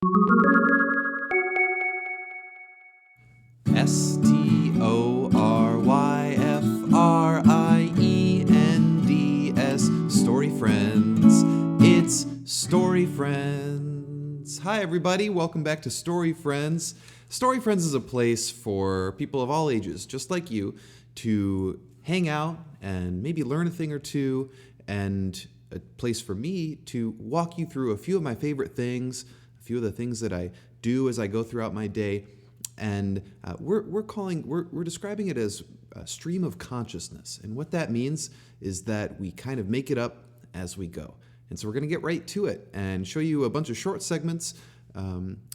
Storyfriends, Story Friends. It's Story Friends. Hi, everybody. Welcome back to Story Friends. Story Friends is a place for people of all ages, just like you, to hang out and maybe learn a thing or two, and a place for me to walk you through a few of my favorite things, a few of the things that I do as I go throughout my day. And we're describing it as a stream of consciousness. And what that means is that we kind of make it up as we go. And so we're going to get right to it and show you a bunch of short segments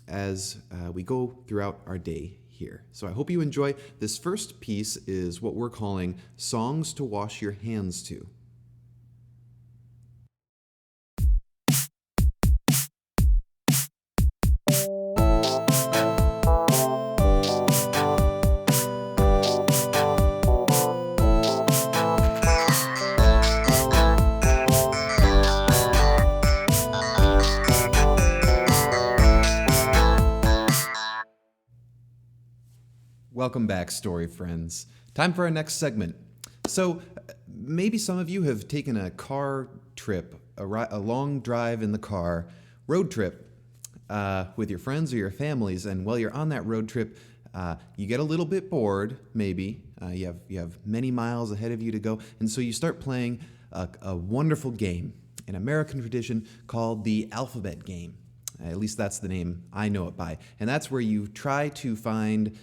as we go throughout our day here. So I hope you enjoy. This first piece is what we're calling Songs to Wash Your Hands To. Welcome back, Story Friends. Time for our next segment. So maybe some of you have taken a car trip, a long drive in the car, road trip with your friends or your families, and while you're on that road trip, you get a little bit bored, maybe. You have many miles ahead of you to go, and so you start playing a wonderful game, an American tradition called the alphabet game. At least that's the name I know it by. And that's where you try to find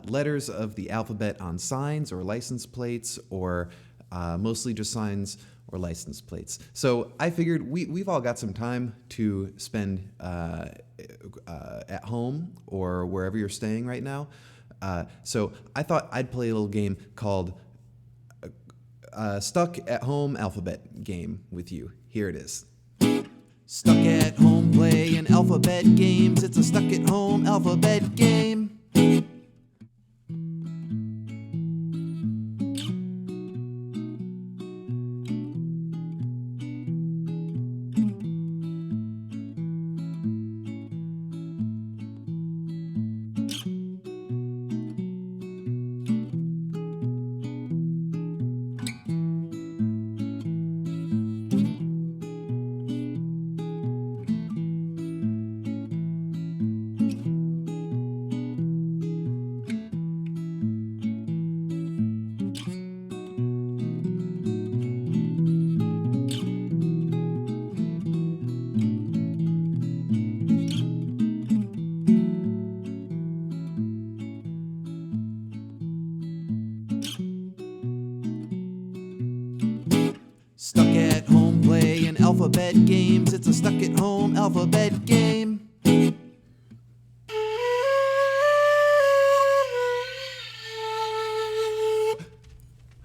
letters of the alphabet on signs or license plates, or mostly just signs or license plates. So I figured we've all got some time to spend at home or wherever you're staying right now. So I thought I'd play a little game called Stuck at Home Alphabet Game with you. Here it is. Stuck at home playing alphabet games. It's a stuck at home alphabet game. Stuck at home playing alphabet games. It's a stuck at home alphabet game.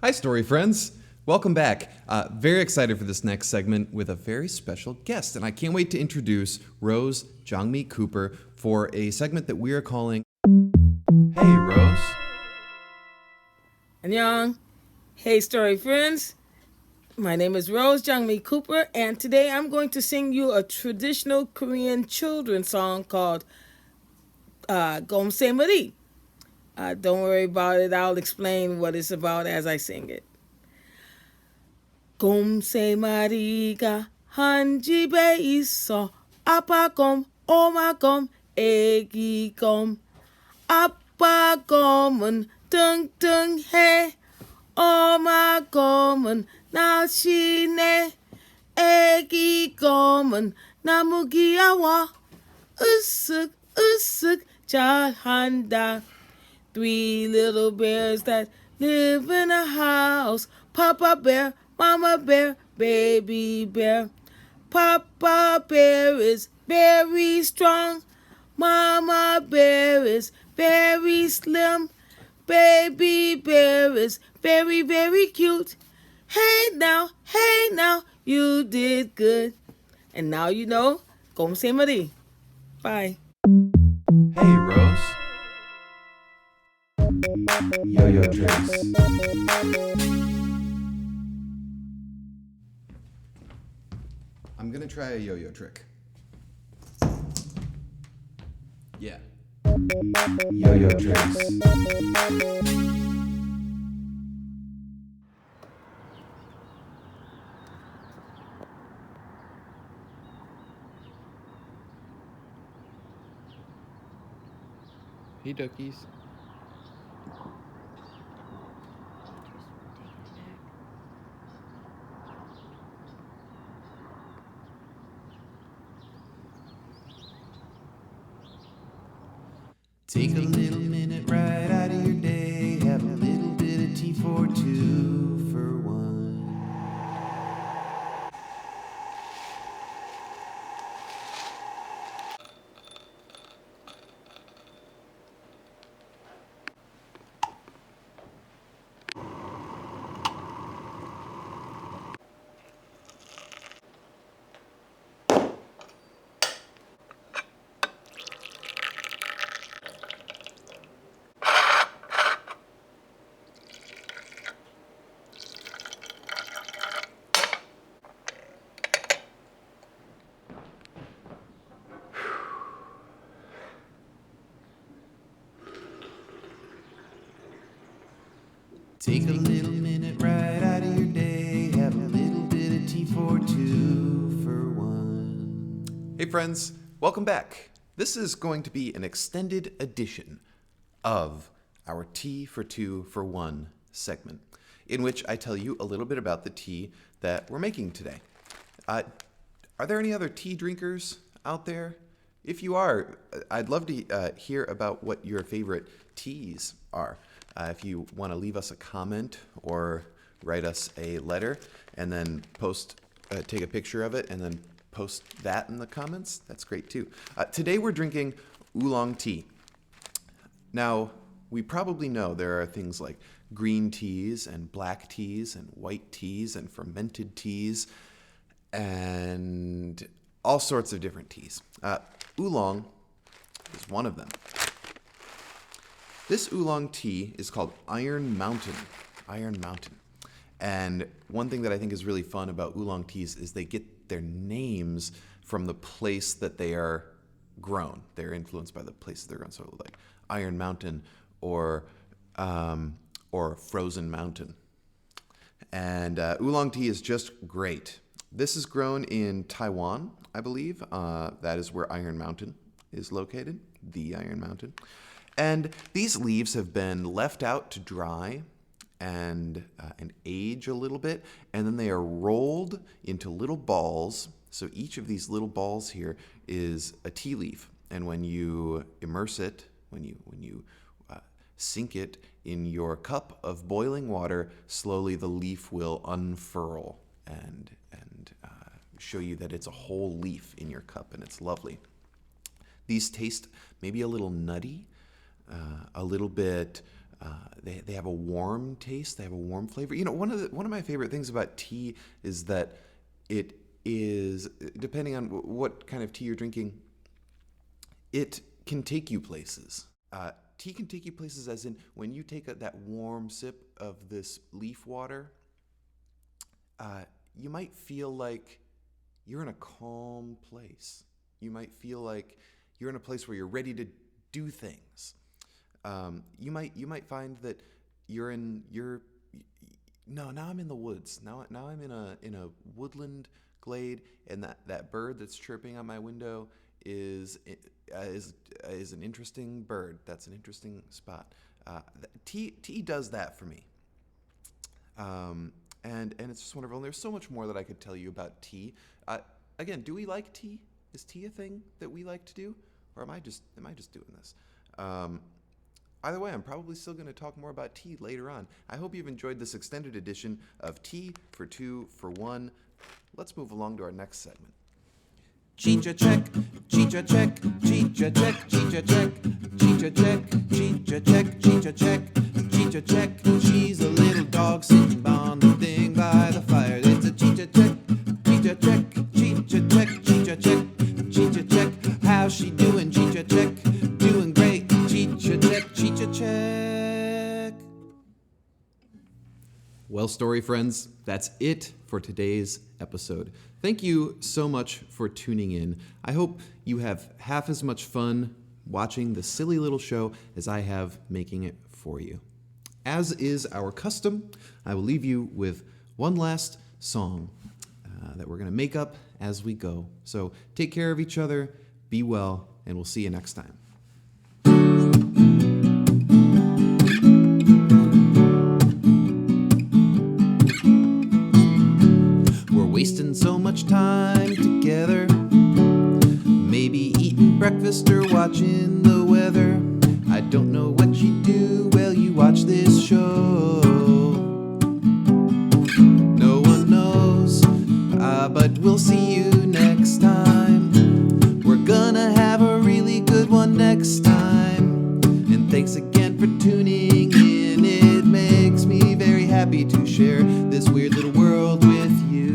Hi, Story Friends. Welcome back. Very excited for this next segment with a very special guest. And I can't wait to introduce Rose Jangmi Cooper for a segment that we are calling Hey, Rose. Annyeong. Hey, Story Friends. My name is Rose Jangmi Cooper, and today I'm going to sing you a traditional Korean children's song called Gom Se Marie. Don't worry about it. I'll explain what it's about as I sing it. 곰 세 마리가 한 집에 있어. 아빠 곰, 엄마 곰, 애기 곰. 아빠 곰은 뚱뚱해. 엄마 곰은 날씬해. 애기 곰은 너무 귀여워. 으쓱 으쓱 잘한다. Three little bears that live in a house. Papa bear, mama bear, baby bear. Papa bear is very strong. Mama bear is very slim. Baby bear is very, very cute. Hey now, you did good. And now you know, Gom Se Marie. Bye. Hey, Rose. Yo-yo tricks. I'm gonna try a yo-yo trick. Yeah. Yo-yo tricks. Hey, duckies. Take a little minute right out of your day. Have a little bit of tea for two for one. Take a little minute right out of your day. Have a little bit of tea for two for one. Hey friends, welcome back. This is going to be an extended edition of our Tea for Two for One segment, in which I tell you a little bit about the tea that we're making today. Are there any other tea drinkers out there? If you are, I'd love to hear about what your favorite teas are. If you want to leave us a comment or write us a letter and then take a picture of it and then post that in the comments, that's great too. Today we're drinking oolong tea. Now, we probably know there are things like green teas and black teas and white teas and fermented teas and all sorts of different teas. Oolong is one of them. This oolong tea is called Iron Mountain. Iron Mountain. And one thing that I think is really fun about oolong teas is they get their names from the place that they are grown. They're influenced by the place that they're grown. So like Iron Mountain or Frozen Mountain. And oolong tea is just great. This is grown in Taiwan, I believe. That is where Iron Mountain is located, the Iron Mountain. And these leaves have been left out to dry and age a little bit, and then they are rolled into little balls. So each of these little balls here is a tea leaf, and when you immerse it, when you sink it in your cup of boiling water, slowly the leaf will unfurl and show you that it's a whole leaf in your cup, and it's lovely. These taste maybe a little nutty, a little bit. They have a warm taste. They have a warm flavor. You know, one of my favorite things about tea is that it is, depending on what kind of tea you're drinking, it can take you places. Tea can take you places, as in when you take that warm sip of this leaf water, you might feel like you're in a calm place. You might feel like you're in a place where you're ready to do things. You might find that now I'm in the woods. Now I'm in a woodland glade, and that bird that's chirping on my window is an interesting bird. That's an interesting spot. Tea does that for me. And it's just wonderful. And there's so much more that I could tell you about tea. Again, do we like tea? Is tea a thing that we like to do, or am I just doing this? Either way, I'm probably still going to talk more about tea later on. I hope you've enjoyed this extended edition of Tea for Two for One. Let's move along to our next segment. Cheat-a check, cheat-a check, cheat-a check, cheat-a check, cheat-a check, cheat-a check, cheat-a check, cheat-a check. She's a little dog sitting on the thing by the fire. It's a cheat-a check, cheat-a check, cheat-a check, cheat-a check, cheat-a check. How's she doing? Cheat-a check, doing great. Cheat-a check, cheat-a check. Well, story friends, that's it for today's episode. Thank you so much for tuning in. I hope you have half as much fun, watching the silly little show as I have making it for you. As is our custom, I will leave you with one last song that we're going to make up as we go. So take care of each other, be well, and we'll see you next time. We're wasting so much time together, maybe eating breakfast or watching the weather. I don't know what you do while you watch this show. No one knows, but we'll see you next time. We're gonna have a really good one next time. And thanks again for tuning in. It makes me very happy to share this weird little world with you.